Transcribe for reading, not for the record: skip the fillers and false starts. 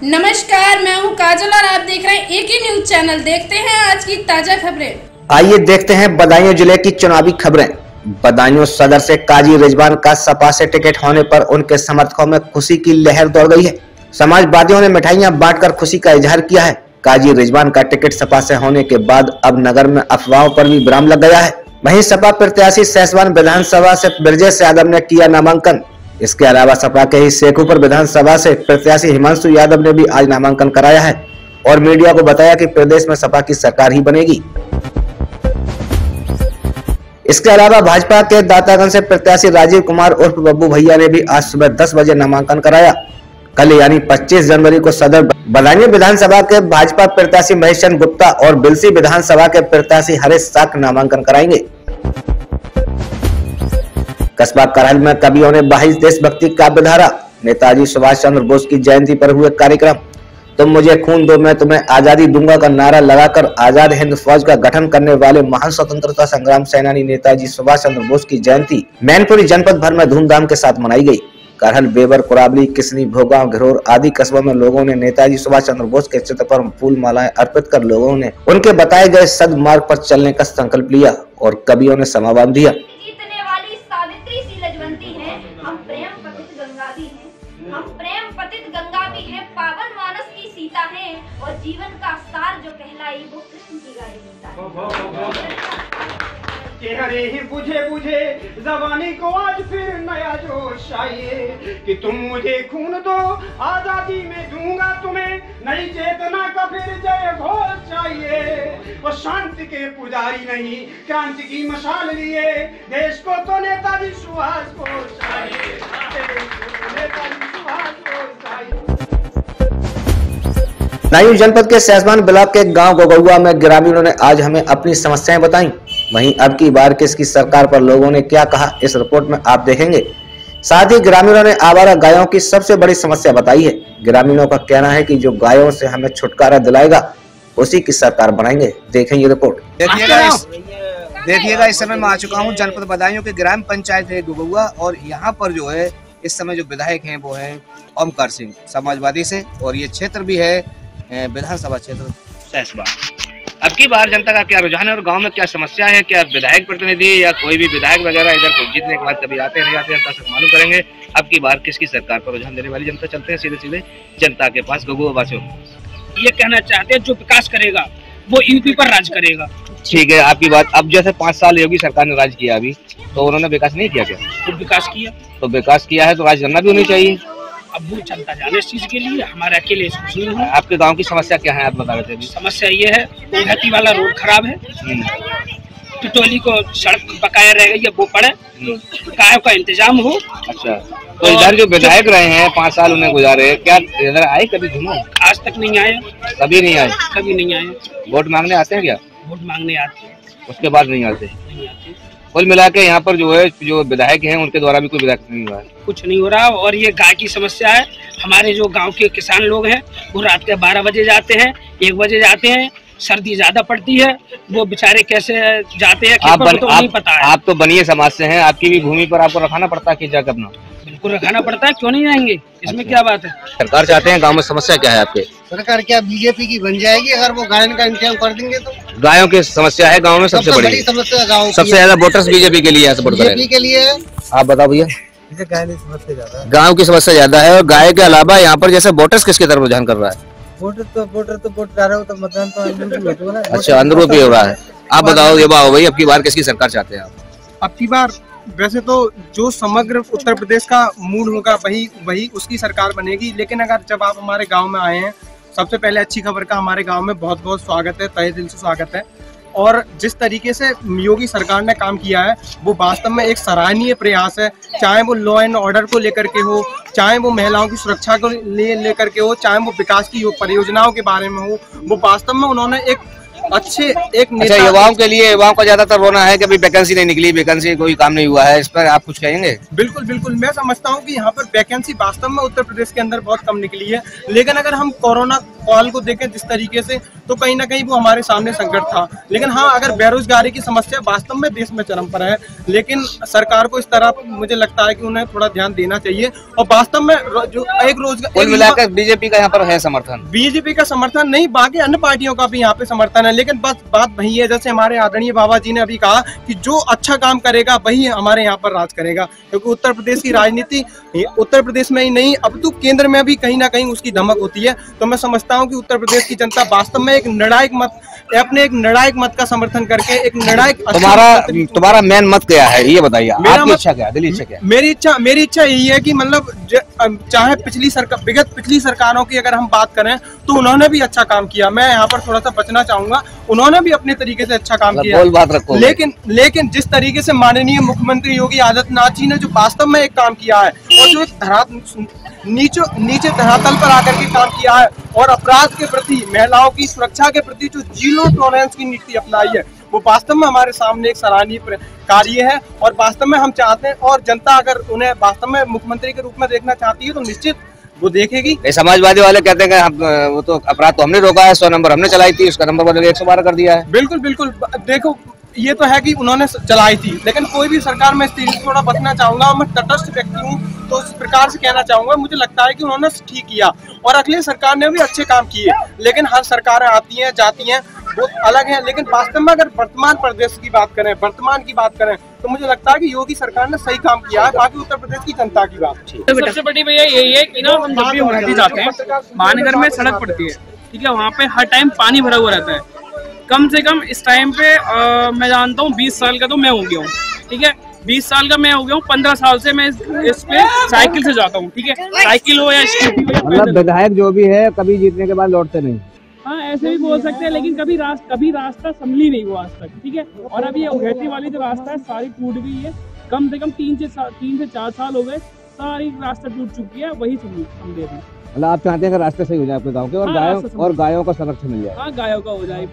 नमस्कार, मैं हूं काजल और आप देख रहे हैं एक ही न्यूज चैनल। देखते हैं आज की ताजा खबरें। आइए देखते हैं बदायूं जिले की चुनावी खबरें। बदायूं सदर से काजी रिजवान का सपा से टिकट होने पर उनके समर्थकों में खुशी की लहर दौड़ गई है। समाजवादियों ने मिठाइयां बांटकर खुशी का इजहार किया है। काजी रिजवान का टिकट सपा से होने के बाद अब नगर में अफवाहों पर भी विराम लग गया है। वहीं सपा प्रत्याशी सहसवान विधानसभा से ब्रजेश यादव ने किया नामांकन। इसके अलावा सपा के ही शेखुपुर विधानसभा से प्रत्याशी हिमांशु यादव ने भी आज नामांकन कराया है और मीडिया को बताया कि प्रदेश में सपा की सरकार ही बनेगी। इसके अलावा भाजपा के दातागंज से प्रत्याशी राजीव कुमार उर्फ बब्बू भैया ने भी आज सुबह 10 बजे नामांकन कराया। कल यानी 25 जनवरी को सदर बदायूं विधानसभा के भाजपा प्रत्याशी महेश चंद्र गुप्ता और बिलसी विधानसभा के प्रत्याशी हरीश साख नामांकन कराएंगे। कस्बा करहल में कवियों ने बहाई देशभक्ति काव्य धारा। नेताजी सुभाष चंद्र बोस की जयंती पर हुए कार्यक्रम। तुम मुझे खून दो मैं तुम्हें आजादी दूंगा का नारा लगाकर आजाद हिंद फौज का गठन करने वाले महान स्वतंत्रता संग्राम सेनानी नेताजी सुभाष चंद्र बोस की जयंती मैनपुरी जनपद भर में धूमधाम के साथ मनाई गई। करहल, बेबर, कुराबली, किसनी, भोगांव, घिरोर आदि कस्बों में लोगों ने नेताजी सुभाष चंद्र बोस के चित्र पर फूल मालाएं अर्पित कर लोगों ने उनके बताए गए सद्मार्ग पर चलने का संकल्प लिया और कवियों ने समा बांध दिया। हम प्रेम पतित गंगा भी हैं, पावन मानस की सीता हैं और जीवन का सार जो कहलाई वो कृष्ण की गाय गीता है। चेहरे ही बुझे बुझे जवानी को आज फिर नया जोश आइए कि तुम मुझे खून दो आजादी में दूंगा तुम्हें नई चेतना का फिर जय घोष चाहिए। और शांति के पुजारी नहीं क्रांति की मशाल लिए देश को तो नेताजी सुभाष बोस चाहिए। बदायूं जनपद के सहसवान ब्लॉक के गांव गोगुआ में ग्रामीणों ने आज हमें अपनी समस्याएं बताई। वहीं अब की बार किसकी सरकार पर लोगों ने क्या कहा इस रिपोर्ट में आप देखेंगे। साथ ही ग्रामीणों ने आवारा गायों की सबसे बड़ी समस्या बताई है। ग्रामीणों का कहना है कि जो गायों से हमें छुटकारा दिलाएगा उसी की सरकार बनाएंगे। देखें ये रिपोर्ट। देखिएगा इस समय मैं आ चुका हूँ जनपद बदायूं के ग्राम पंचायत है गोगुआ और यहाँ पर जो है इस समय जो विधायक हैं वो हैं ओमकार सिंह समाजवादी से और ये क्षेत्र भी है विधानसभा क्षेत्र सहसवान। अब की बार जनता का क्या रुझान है और गांव में क्या समस्या है, क्या विधायक प्रतिनिधि या कोई भी विधायक वगैरह इधर को जीतने के बाद कभी आते नहीं आते, जनता से मालूम करेंगे अब की बार किसकी सरकार पर रुझान देने वाली जनता। चलते हैं सीधे सीधे जनता के पास गोगुआ वासियों। ये कहना चाहते हैं जो विकास करेगा वो यूपी पर राज करेगा। ठीक है आपकी बात। अब जैसे 5 साल योगी सरकार ने राज किया अभी तो उन्होंने विकास नहीं किया क्या? तो विकास किया है तो राज करना भी होनी चाहिए। अब वो जनता जाने इस चीज के लिए, हमारे अकेले कुछ नहीं है। आपके गांव की समस्या क्या है आप बता रहे थे? समस्या ये है घाटी वाला रोड खराब है, टिटोली को सड़क बकाया रह गई है वो पड़े, गायों का इंतजाम हो। अच्छा तो इधर जो विधायक रहे हैं 5 साल उन्हें गुजारे, क्या इधर आए कभी घूमो? आज तक नहीं आए। कभी नहीं आए? कभी नहीं आए। वोट मांगने आते हैं क्या? वोट मांगने आते हैं, उसके बाद नहीं आते। कुल मिला के यहाँ पर जो है जो विधायक हैं उनके द्वारा भी कोई विधायक नहीं हुआ है, कुछ नहीं हो रहा। और ये गाय की समस्या है। हमारे जो गांव के किसान लोग हैं वो रात के 12 बजे जाते हैं, 1 बजे जाते हैं, सर्दी ज्यादा पड़ती है, वो बेचारे कैसे जाते हैं तो नहीं पता है। आप तो बनिए समाज से हैं, आपकी भी भूमि पर आपको रखाना पड़ता है कि जाकर अपना? बिल्कुल रखाना पड़ता है, क्यों नहीं जाएंगे, इसमें क्या बात है। सरकार चाहते हैं, गाँव में समस्या क्या है आपके? सरकार क्या बीजेपी की बन जाएगी अगर वो गायों का इंतजाम कर देंगे तो? गायों की समस्या है गाँव में सबसे बड़ी समस्या गाँव सबसे ज्यादा वोटर्स बीजेपी के लिए सपोर्ट करेंगे के लिए। आप बताओ भैया। गाँव की समस्या ज्यादा है और गाय के अलावा यहाँ पर जैसे वोटर्स किसकी तरफ रुझान कर रहा है? वोट डाल रहे हो तो मतदान तो अंदर ना। अच्छा अंदर भी हो रहा है। आप बताओ ये बात भाई अब की बार किसकी सरकार चाहते हैं आप? अब की बार वैसे तो जो समग्र उत्तर प्रदेश का मूड होगा वही उसकी सरकार बनेगी। लेकिन अगर जब आप हमारे गांव में आए हैं सबसे पहले अच्छी खबर का हमारे गांव में बहुत बहुत स्वागत है, तहे दिल से स्वागत है। और जिस तरीके से योगी सरकार ने काम किया है वो वास्तव में एक सराहनीय प्रयास है। चाहे वो लॉ एंड ऑर्डर को लेकर के हो, चाहे वो महिलाओं की सुरक्षा को लेकर के हो, चाहे वो विकास की परियोजनाओं के बारे में हो, वो वास्तव में उन्होंने एक अच्छे एक नेता। अच्छा युवाओं के लिए, युवाओं का ज्यादातर रोना है कि अभी वैकेंसी नहीं निकली, वैकेंसी कोई काम नहीं हुआ है, इस पर आप कुछ कहेंगे? बिल्कुल बिल्कुल, मैं समझता हूं कि यहाँ पर वैकेंसी वास्तव में उत्तर प्रदेश के अंदर बहुत कम निकली है। लेकिन अगर हम माहौल को देखें जिस तरीके से, तो कहीं ना कहीं वो हमारे सामने संकट था। लेकिन हाँ, अगर बेरोजगारी की समस्या वास्तव में देश में चरम पर है, लेकिन सरकार को इस तरह मुझे लगता है कि उन्हें थोड़ा ध्यान देना चाहिए। और वास्तव में जो एक रोजगार, कुल मिलाकर बीजेपी का यहाँ पर है समर्थन, बीजेपी का समर्थन नहीं, बाकी अन्य पार्टियों का भी यहाँ पे समर्थन है। लेकिन बस बात वही है, जैसे हमारे आदरणीय बाबा जी ने अभी कहा कि जो अच्छा काम करेगा वही हमारे यहाँ पर राज करेगा, क्योंकि उत्तर प्रदेश की राजनीति उत्तर प्रदेश में ही नहीं, अब तो केंद्र में भी कहीं ना कहीं उसकी धमक होती है। तो मैं समझता हूँ कि उत्तर प्रदेश की जनता वास्तव में एक निर्णायक मत, अपने एक निर्णायक मत का समर्थन करके एक निर्णायक, तुम्हारा मेन मत क्या है ये बताइए, आपकी इच्छा क्या है, दिली इच्छा क्या है? मेरी इच्छा यही है कि मतलब चाहे पिछली सरकारों की अगर हम बात करें तो उन्होंने भी अच्छा काम किया, मैं यहाँ पर थोड़ा सा बचना चाहूंगा, उन्होंने भी अपने तरीके से अच्छा काम किया, बोल बात रखो। लेकिन जिस तरीके से माननीय मुख्यमंत्री योगी आदित्यनाथ जी ने जो वास्तव में एक काम किया है और जो नीचे धरातल पर आकर के काम किया है और अपराध के प्रति, महिलाओं की सुरक्षा के प्रति जो जीरो टॉलरेंस की नीति अपनाई है, वो वास्तव में हमारे सामने एक सराहनीय कार्य है। और वास्तव में हम चाहते हैं, और जनता अगर उन्हें वास्तव में मुख्यमंत्री के रूप में देखना चाहती है तो निश्चित वो देखेगी। समाजवादी वाले कहते हैं कि वो तो अपराध तो हमने रोका है, 100 नंबर हमने चलाई थी, उसका नंबर बदल के 112 कर दिया है। बिल्कुल बिल्कुल, देखो ये तो है कि उन्होंने चलाई थी, लेकिन कोई भी सरकार में स्थिति से थोड़ा बचना चाहूंगा। मैं तटस्थ व्यक्ति हूँ तो इस प्रकार से कहना चाहूंगा, मुझे लगता है कि उन्होंने ठीक किया और अखिलेश सरकार ने भी अच्छे काम किए। लेकिन हर सरकारें आती हैं जाती हैं, वो अलग है। लेकिन वास्तव में अगर वर्तमान प्रदेश की बात करें, वर्तमान की बात करें, तो मुझे लगता है कि योगी सरकार ने सही काम किया है। बाकी उत्तर प्रदेश की जनता की बात, सबसे बड़ी भैया यही है कि ना, हम जब भी अमेठी जाते हैं, महानगर में सड़क पड़ती है, ठीक है, वहाँ पे हर टाइम पानी भरा हुआ रहता है। कम से कम इस टाइम पे मैं जानता हूँ 20 साल का तो मैं हो गया हूँ, ठीक है, 20 साल का मैं हो गया हूँ, 15 साल से मैं इस पे साइकिल से जाता हूँ, ठीक है, साइकिल हो या स्कूटी हो। मतलब विधायक जो भी है कभी जीतने के बाद लौटते नहीं। हाँ, ऐसे भी बोल सकते हैं, लेकिन कभी रास्ता संभली नहीं वो आज तक, ठीक है। और अभी अमेठी वाली जो रास्ता है सारी टूट गई है, कम से कम 3 से 4 साल हो गए, सारी रास्ता टूट चुकी है, वही संभले थी। मतलब आप चाहते हैं कि रास्ते सही हो जाए आपके गाँव के, और हाँ, गायों का संरक्षण मिल जाए। हाँ, गायों का हो जाए।